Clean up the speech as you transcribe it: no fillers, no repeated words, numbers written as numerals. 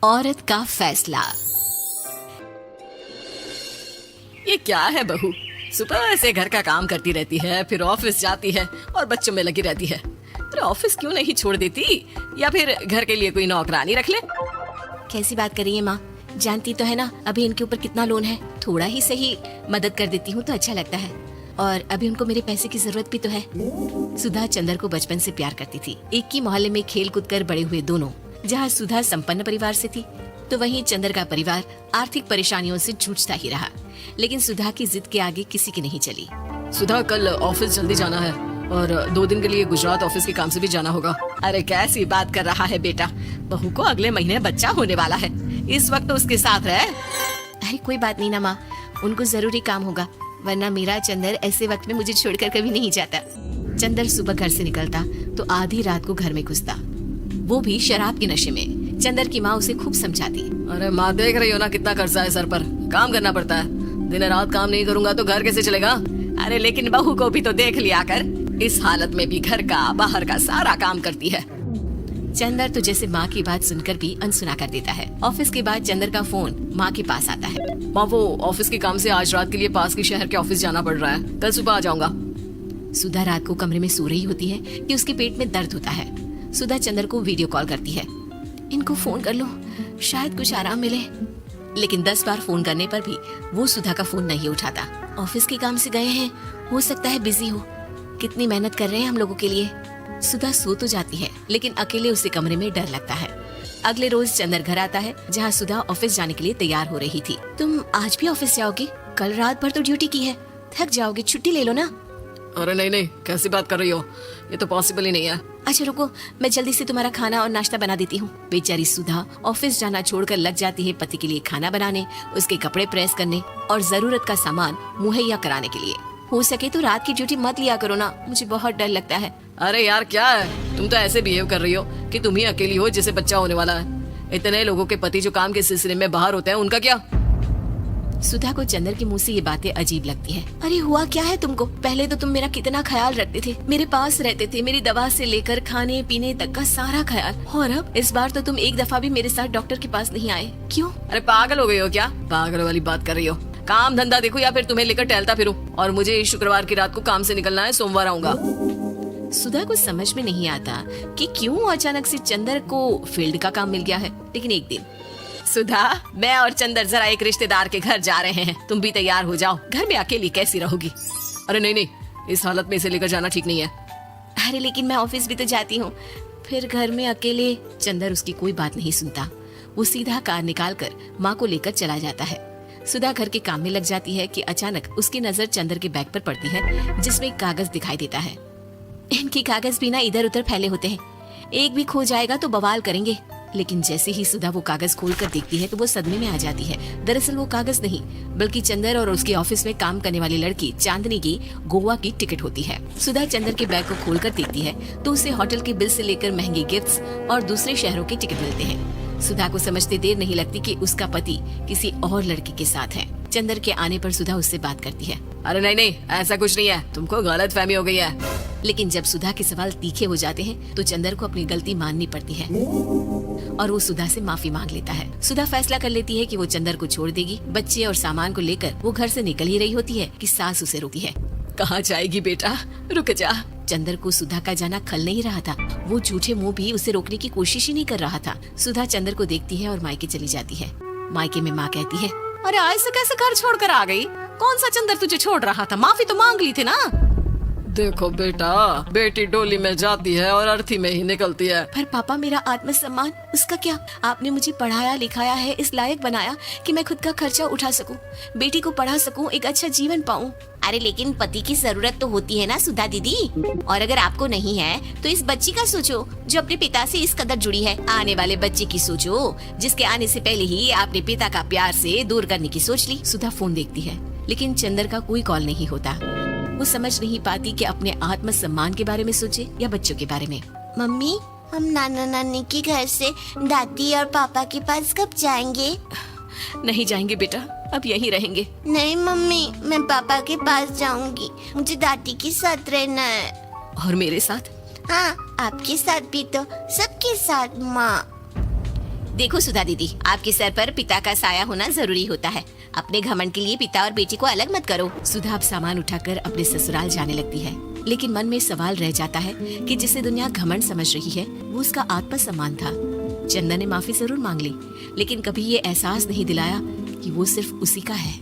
औरत का फैसला। ये क्या है बहू, सुबह से घर का काम करती रहती है, फिर ऑफिस जाती है और बच्चों में लगी रहती है। अरे ऑफिस क्यों नहीं छोड़ देती, या फिर घर के लिए कोई नौकरानी रख ले। कैसी बात कर रही है माँ, जानती तो है ना अभी इनके ऊपर कितना लोन है। थोड़ा ही सही मदद कर देती हूँ तो अच्छा लगता है, और अभी उनको मेरे पैसे की जरूरत भी तो है। सुधा चंदर को बचपन से प्यार करती थी। एक ही मोहल्ले में खेल कूद कर बड़े हुए दोनों। जहाँ सुधा संपन्न परिवार से थी तो वहीं चंदर का परिवार आर्थिक परेशानियों से जूझता ही रहा। लेकिन सुधा की जिद के आगे किसी की नहीं चली। सुधा, कल ऑफिस जल्दी जाना है और 2 दिन के लिए गुजरात ऑफिस के काम से भी जाना होगा। अरे कैसी बात कर रहा है बेटा, बहू को अगले महीने बच्चा होने वाला है, इस वक्त तो उसके साथ रहे। अरे कोई बात नहीं ना माँ, उनको जरूरी काम होगा, वरना मेरा चंदर ऐसे वक्त में मुझे छोड़कर कभी नहीं जाता। चंदर सुबह घर से निकलता तो आधी रात को घर में घुसता, वो भी शराब के नशे में। चंदर की माँ उसे खूब समझाती। अरे माँ, देख रही हो ना कितना कर्जा है सर पर, काम करना पड़ता है। दिन रात काम नहीं करूँगा तो घर कैसे चलेगा। अरे लेकिन बहू को भी तो देख लिया कर, इस हालत में भी घर का बाहर का सारा काम करती है। चंदर तो जैसे माँ की बात सुनकर भी अनसुना कर देता है। ऑफिस के बाद चंदर का फोन माँ के पास आता है। माँ, वो ऑफिस के काम से आज रात के लिए पास के शहर के ऑफिस जाना पड़ रहा है, कल सुबह आ जाऊंगा। सुधा रात को कमरे में सो रही होती है कि उसके पेट में दर्द होता है। सुधा चंदर को वीडियो कॉल करती है। इनको फोन कर लो, शायद कुछ आराम मिले। लेकिन 10 बार फोन करने पर भी वो सुधा का फोन नहीं उठाता। ऑफिस के काम से गए हैं, हो सकता है बिजी हो। कितनी मेहनत कर रहे हैं हम लोगों के लिए। सुधा सो तो जाती है, लेकिन अकेले उसे कमरे में डर लगता है। अगले रोज चंदर घर आता है, जहाँ सुधा ऑफिस जाने के लिए तैयार हो रही थी। तुम आज भी ऑफिस जाओगी? कल रात भर तो ड्यूटी की है, थक जाओगे, छुट्टी ले लो ना। अरे नहीं नहीं, कैसी बात कर रही हो, ये तो पॉसिबल ही नहीं है। अच्छा रुको, मैं जल्दी से तुम्हारा खाना और नाश्ता बना देती हूँ। बेचारी सुधा ऑफिस जाना छोड़कर लग जाती है पति के लिए खाना बनाने, उसके कपड़े प्रेस करने और जरूरत का सामान मुहैया कराने के लिए। हो सके तो रात की ड्यूटी मत लिया करो ना, मुझे बहुत डर लगता है। अरे यार क्या है, तुम तो ऐसे बिहेव कर रही हो कि तुम ही अकेली हो जिसे बच्चा होने वाला है। इतने लोगों के पति जो काम के सिलसिले में बाहर होते हैं, उनका क्या। सुधा को चंदर के मुंह से ये बातें अजीब लगती है। अरे हुआ क्या है तुमको? पहले तो तुम मेरा कितना ख्याल रखते थे, मेरे पास रहते थे, मेरी दवा से लेकर खाने पीने तक का सारा ख्याल। और अब इस बार तो तुम एक दफा भी मेरे साथ डॉक्टर के पास नहीं आए, क्यों? अरे पागल हो गई हो क्या? पागल वाली बात कर रही हो। काम धंधा देखो या फिर तुम्हें लेकर टहलता फिरूं। और मुझे शुक्रवार की रात को काम से निकलना है, सोमवार आऊंगा। सुधा को समझ में नहीं आता कि क्यों अचानक से चंदर को फील्ड का काम मिल गया है। लेकिन एक दिन, सुधा, मैं और चंदर जरा एक रिश्तेदार के घर जा रहे हैं, तुम भी तैयार हो जाओ, घर में अकेली कैसी रहोगी। अरे नहीं नहीं, इस हालत में इसे लेकर जाना ठीक नहीं है। अरे लेकिन मैं ऑफिस भी तो जाती हूँ, फिर घर में अकेले। चंदर उसकी कोई बात नहीं सुनता। वो सीधा कार निकाल कर माँ को लेकर चला जाता है। सुधा घर के काम में लग जाती है कि अचानक उसकी नजर चंदर के बैग पर पड़ती है, जिसमें कागज दिखाई देता है। इनके कागज भी ना इधर उधर फैले होते हैं, एक भी खो जाएगा तो बवाल करेंगे। लेकिन जैसे ही सुधा वो कागज खोलकर देखती है तो वो सदमे में आ जाती है। दरअसल वो कागज नहीं, बल्कि चंदर और उसके ऑफिस में काम करने वाली लड़की चांदनी की गोवा की टिकट होती है। सुधा चंदर के बैग को खोलकर देखती है तो उसे होटल के बिल से लेकर महंगे गिफ्ट्स और दूसरे शहरों के टिकट मिलते हैं। सुधा को समझते देर नहीं लगती कि उसका पति किसी और लड़की के साथ है। चंदर के आने पर सुधा उससे बात करती है। अरे नहीं नहीं, ऐसा कुछ नहीं है, तुमको गलत फहमी हो गई है। लेकिन जब सुधा के सवाल तीखे हो जाते हैं तो चंदर को अपनी गलती माननी पड़ती है और वो सुधा से माफी मांग लेता है। सुधा फैसला कर लेती है कि वो चंदर को छोड़ देगी। बच्चे और सामान को लेकर वो घर से निकल ही रही होती है कि सास उसे रोकती है। कहाँ जाएगी बेटा, रुक जा। चंदर को सुधा का जाना खल नहीं रहा था। वो झूठे मुंह भी उसे रोकने की कोशिश ही नहीं कर रहा था। सुधा चंदर को देखती है और मायके चली जाती है। मायके में माँ कहती है, अरे ऐसे कैसे घर छोड़कर आ गई? कौन सा चंदर तुझे छोड़ रहा था? माफी तो मांग ली थी ना। देखो बेटा, बेटी डोली में जाती है और अर्थी में ही निकलती है। पर पापा, मेरा आत्मसम्मान, उसका क्या? आपने मुझे पढ़ाया लिखाया है, इस लायक बनाया कि मैं खुद का खर्चा उठा सकूं, बेटी को पढ़ा सकूं, एक अच्छा जीवन पाऊं। अरे लेकिन पति की जरूरत तो होती है ना सुधा दीदी, और अगर आपको नहीं है तो इस बच्ची का सोचो जो अपने पिता से इस कदर जुड़ी है। आने वाले बच्चे की सोचो जिसके आने से पहले ही आपने पिता का प्यार से दूर करने की सोच ली। सुधा फोन देखती है, लेकिन चंदर का कोई कॉल नहीं होता। वो समझ नहीं पाती कि अपने आत्मसम्मान के बारे में सोचे या बच्चों के बारे में। मम्मी, हम नाना नानी के घर से दादी और पापा के पास कब जाएंगे? नहीं जाएंगे बेटा, अब यहीं रहेंगे। नहीं मम्मी, मैं पापा के पास जाऊंगी, मुझे दादी के साथ रहना है। और मेरे साथ? हाँ, आपके साथ भी तो, सबके साथ माँ। देखो सुधा दीदी, आपके सर पर पिता का साया होना जरूरी होता है। अपने घमंड के लिए पिता और बेटी को अलग मत करो। सुधा अब सामान उठाकर अपने ससुराल जाने लगती है, लेकिन मन में सवाल रह जाता है कि जिसे दुनिया घमंड समझ रही है वो उसका आत्मसम्मान था। चंदन ने माफी जरूर मांग ली, लेकिन कभी ये एहसास नहीं दिलाया कि वो सिर्फ उसी का है।